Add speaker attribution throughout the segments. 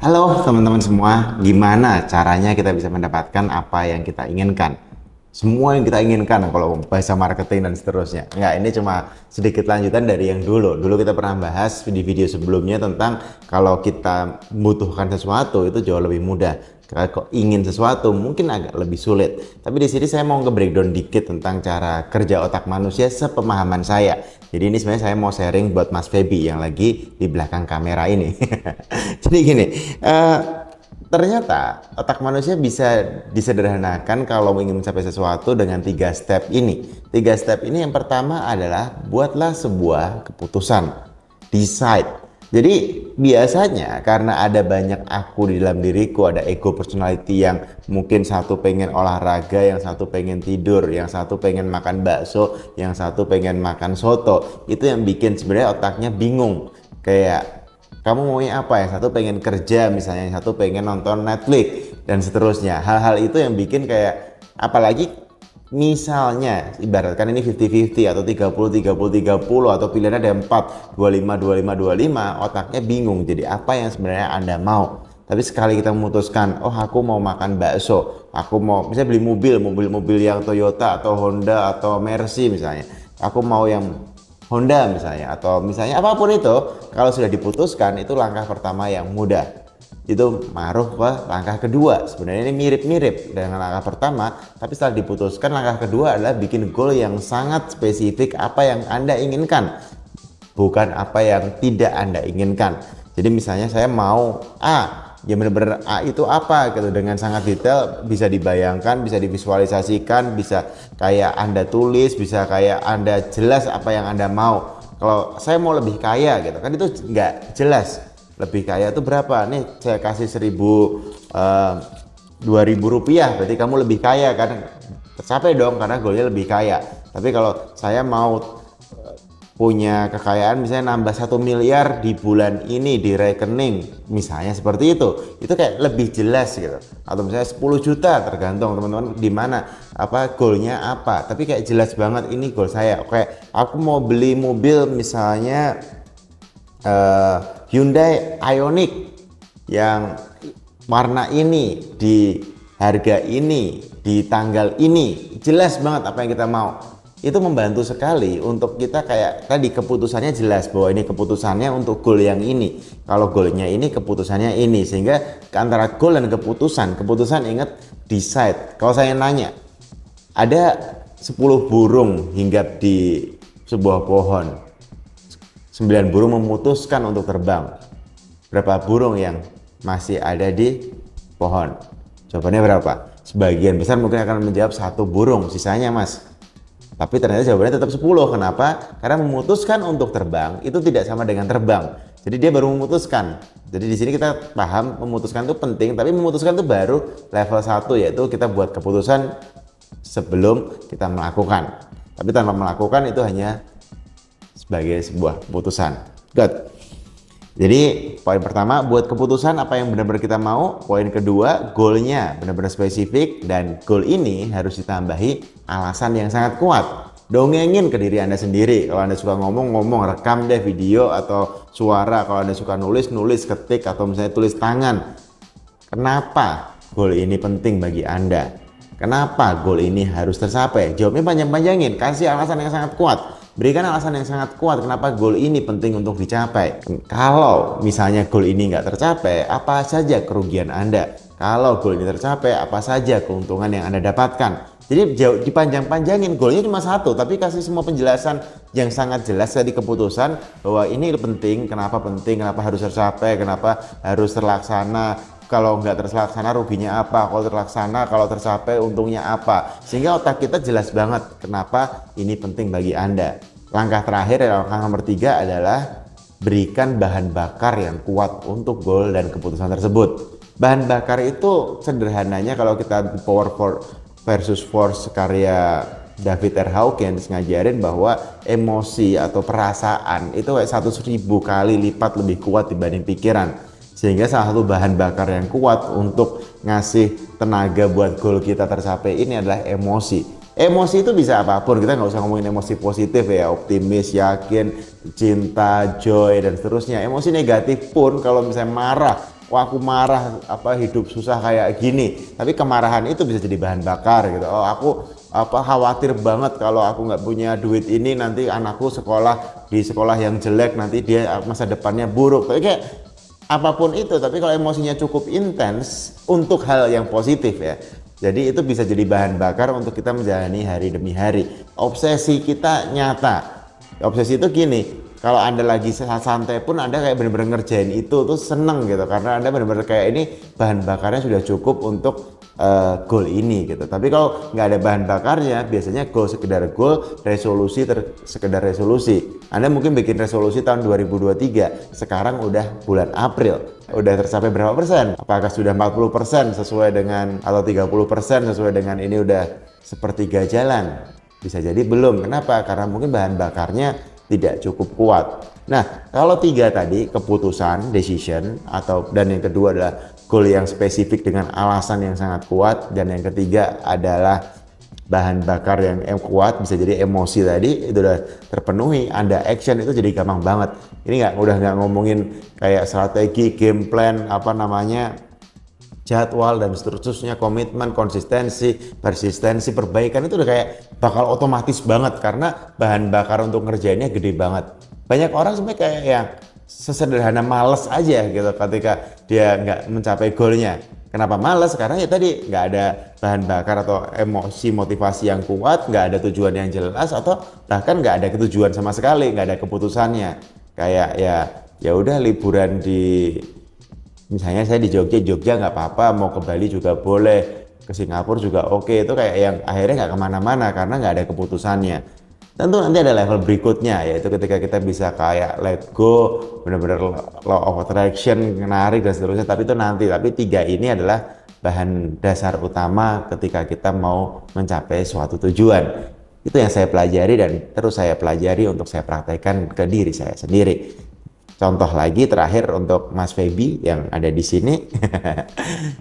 Speaker 1: Halo teman-teman semua, gimana caranya kita bisa mendapatkan apa yang kita inginkan? Semua yang kita inginkan kalau bahasa marketing dan seterusnya. Enggak, ini cuma sedikit lanjutan dari yang dulu. Dulu kita pernah bahas di video sebelumnya tentang kalau kita membutuhkan sesuatu itu jauh lebih mudah. Kalau ingin sesuatu mungkin agak lebih sulit. Tapi di sini saya mau nge-breakdown dikit tentang cara kerja otak manusia sepemahaman saya. Jadi ini sebenarnya saya mau sharing buat Mas Feby yang lagi di belakang kamera ini. Jadi gini, ternyata otak manusia bisa disederhanakan kalau ingin mencapai sesuatu dengan 3 step ini. 3 step ini yang pertama adalah buatlah sebuah keputusan, decide. Jadi biasanya karena ada banyak aku di dalam diriku, ada ego personality yang mungkin satu pengen olahraga, yang satu pengen tidur, yang satu pengen makan bakso, yang satu pengen makan soto. Itu yang bikin sebenarnya otaknya bingung. Kayak kamu maunya apa? Yang satu pengen kerja misalnya, yang satu pengen nonton Netflix dan seterusnya. Hal-hal itu yang bikin kayak, apalagi misalnya ibaratkan ini 50-50 atau 30-30-30 atau pilihannya ada 4, 25-25-25, otaknya bingung. Jadi apa yang sebenarnya Anda mau? Tapi sekali kita memutuskan, oh aku mau makan bakso, aku mau misalnya beli mobil yang Toyota atau Honda atau Mercy misalnya. Aku mau yang Honda misalnya, atau misalnya apapun itu, kalau sudah diputuskan itu langkah pertama yang mudah. Itu maruh ke langkah kedua. Sebenarnya ini mirip-mirip dengan langkah pertama, tapi setelah diputuskan langkah kedua adalah bikin goal yang sangat spesifik apa yang Anda inginkan, bukan apa yang tidak Anda inginkan. Jadi misalnya saya mau A, ya benar-benar A itu apa gitu, dengan sangat detail, bisa dibayangkan, bisa divisualisasikan, bisa kayak Anda tulis, bisa kayak Anda jelas apa yang Anda mau. Kalau saya mau lebih kaya gitu kan, itu nggak jelas. Lebih kaya itu berapa? Nih saya kasih 2.000 rupiah, berarti kamu lebih kaya kan? Tercapai dong karena goalnya lebih kaya. Tapi kalau saya mau punya kekayaan misalnya nambah 1 miliar di bulan ini di rekening misalnya seperti itu kayak lebih jelas gitu. Atau misalnya 10 juta, tergantung teman-teman di mana apa goalnya apa, tapi kayak jelas banget ini goal saya. Oke, aku mau beli mobil misalnya Hyundai Ioniq yang warna ini di harga ini di tanggal ini, jelas banget apa yang kita mau. Itu membantu sekali untuk kita kayak tadi keputusannya jelas bahwa ini keputusannya untuk goal yang ini, kalau goalnya ini keputusannya ini, sehingga antara goal dan keputusan ingat decide. Kalau saya nanya ada 10 burung hinggap di sebuah pohon, 9 burung memutuskan untuk terbang, berapa burung yang masih ada di pohon? Jawabannya berapa? Sebagian besar mungkin akan menjawab 1 burung, sisanya mas. Tapi ternyata jawabannya tetap 10. Kenapa? Karena memutuskan untuk terbang itu tidak sama dengan terbang. Jadi dia baru memutuskan. Jadi di sini kita paham memutuskan itu penting, tapi memutuskan itu baru level 1, yaitu kita buat keputusan sebelum kita melakukan. Tapi tanpa melakukan itu hanya sebagai sebuah keputusan. Good. Jadi poin pertama buat keputusan apa yang benar-benar kita mau. Poin kedua goalnya benar-benar spesifik, dan goal ini harus ditambahi alasan yang sangat kuat. Dongengin ke diri Anda sendiri. Kalau Anda suka ngomong, rekam deh video atau suara. Kalau Anda suka nulis, ketik, atau misalnya tulis tangan. Kenapa goal ini penting bagi Anda? Kenapa goal ini harus tercapai? Jawabnya panjang-panjangin, kasih alasan yang sangat kuat. Berikan alasan yang sangat kuat kenapa goal ini penting untuk dicapai. Kalau misalnya goal ini nggak tercapai, apa saja kerugian Anda? Kalau goal ini tercapai, apa saja keuntungan yang Anda dapatkan? Jadi dipanjang-panjangin, goalnya cuma 1, tapi kasih semua penjelasan yang sangat jelas dari keputusan bahwa ini penting, kenapa harus tercapai, kenapa harus terlaksana. Kalau nggak terlaksana ruginya apa, kalau terlaksana, kalau tercapai untungnya apa, sehingga otak kita jelas banget kenapa ini penting bagi Anda. Langkah terakhir, langkah nomor 3 adalah berikan bahan bakar yang kuat untuk goal dan keputusan tersebut. Bahan bakar itu sederhananya kalau kita Power versus Force karya David R. Hawkins ngajarin bahwa emosi atau perasaan itu kayak 100.000 kali lipat lebih kuat dibanding pikiran. Sehingga salah satu bahan bakar yang kuat untuk ngasih tenaga buat goal kita tercapai ini adalah emosi. Emosi itu bisa apapun, kita nggak usah ngomongin emosi positif ya, optimis, yakin, cinta, joy, dan seterusnya. Emosi negatif pun kalau misalnya marah, wah aku marah apa hidup susah kayak gini, tapi kemarahan itu bisa jadi bahan bakar gitu. Oh aku apa khawatir banget kalau aku nggak punya duit ini nanti anakku sekolah di sekolah yang jelek, nanti dia masa depannya buruk. Kayak apapun itu, tapi kalau emosinya cukup intens untuk hal yang positif ya, jadi itu bisa jadi bahan bakar untuk kita menjalani hari demi hari. Obsesi kita nyata. Obsesi itu gini, kalau Anda lagi santai pun Anda kayak bener-bener ngerjain itu tuh seneng gitu, karena Anda bener-bener kayak ini bahan bakarnya sudah cukup untuk goal ini gitu. Tapi kalau nggak ada bahan bakarnya, biasanya goal sekedar goal, resolusi sekedar resolusi. Anda mungkin bikin resolusi tahun 2023, sekarang udah bulan April. Udah tercapai berapa persen? Apakah sudah 40% sesuai dengan atau 30% sesuai dengan ini udah sepertiga jalan? Bisa jadi belum. Kenapa? Karena mungkin bahan bakarnya tidak cukup kuat. Nah, kalau 3 tadi keputusan, decision, dan yang kedua adalah goal yang spesifik dengan alasan yang sangat kuat, dan yang ketiga adalah bahan bakar yang kuat, bisa jadi emosi tadi itu udah terpenuhi, Anda action itu jadi gampang banget. Ini udah nggak ngomongin kayak strategi, game plan, jadwal dan seterusnya, komitmen, konsistensi, persistensi, perbaikan itu udah kayak bakal otomatis banget karena bahan bakar untuk ngerjainnya gede banget. Banyak orang sebenarnya kayak yang sesederhana males aja gitu ketika dia nggak mencapai goalnya. Kenapa males? Karena ya tadi nggak ada bahan bakar atau emosi motivasi yang kuat, nggak ada tujuan yang jelas, atau bahkan nggak ada ketujuan sama sekali, nggak ada keputusannya. Kayak ya udah liburan di misalnya saya di Jogja nggak apa-apa, mau ke Bali juga boleh, ke Singapura juga oke. Itu kayak yang akhirnya nggak kemana-mana karena nggak ada keputusannya. Tentu nanti ada level berikutnya, yaitu ketika kita bisa kayak let go, benar-benar law of attraction, menarik dan seterusnya, tapi itu nanti. Tapi 3 ini adalah bahan dasar utama ketika kita mau mencapai suatu tujuan. Itu yang saya pelajari dan terus saya pelajari untuk saya praktekkan ke diri saya sendiri. Contoh lagi terakhir untuk Mas Feby yang ada di sini.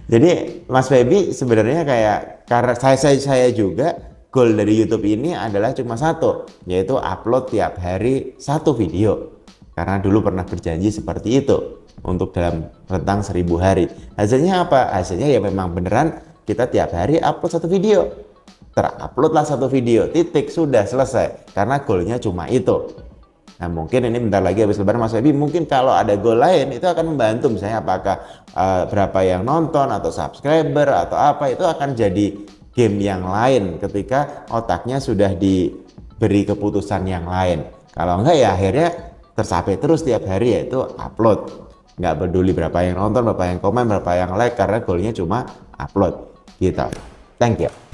Speaker 1: Jadi Mas Feby sebenarnya kayak karena saya juga goal dari YouTube ini adalah cuma satu, yaitu upload tiap hari 1 video. Karena dulu pernah berjanji seperti itu untuk dalam rentang 1000 hari. Hasilnya apa? Hasilnya ya memang beneran kita tiap hari upload 1 video. Teruploadlah 1 video, titik, sudah selesai. Karena goalnya cuma itu. Nah mungkin ini bentar lagi habis lebaran Mas Feby, mungkin kalau ada goal lain itu akan membantu, misalnya apakah berapa yang nonton atau subscriber atau apa, itu akan jadi game yang lain ketika otaknya sudah diberi keputusan yang lain. Kalau enggak ya akhirnya tercapai terus tiap hari, yaitu upload. Nggak peduli berapa yang nonton, berapa yang komen, berapa yang like, karena goalnya cuma upload gitu. Thank you.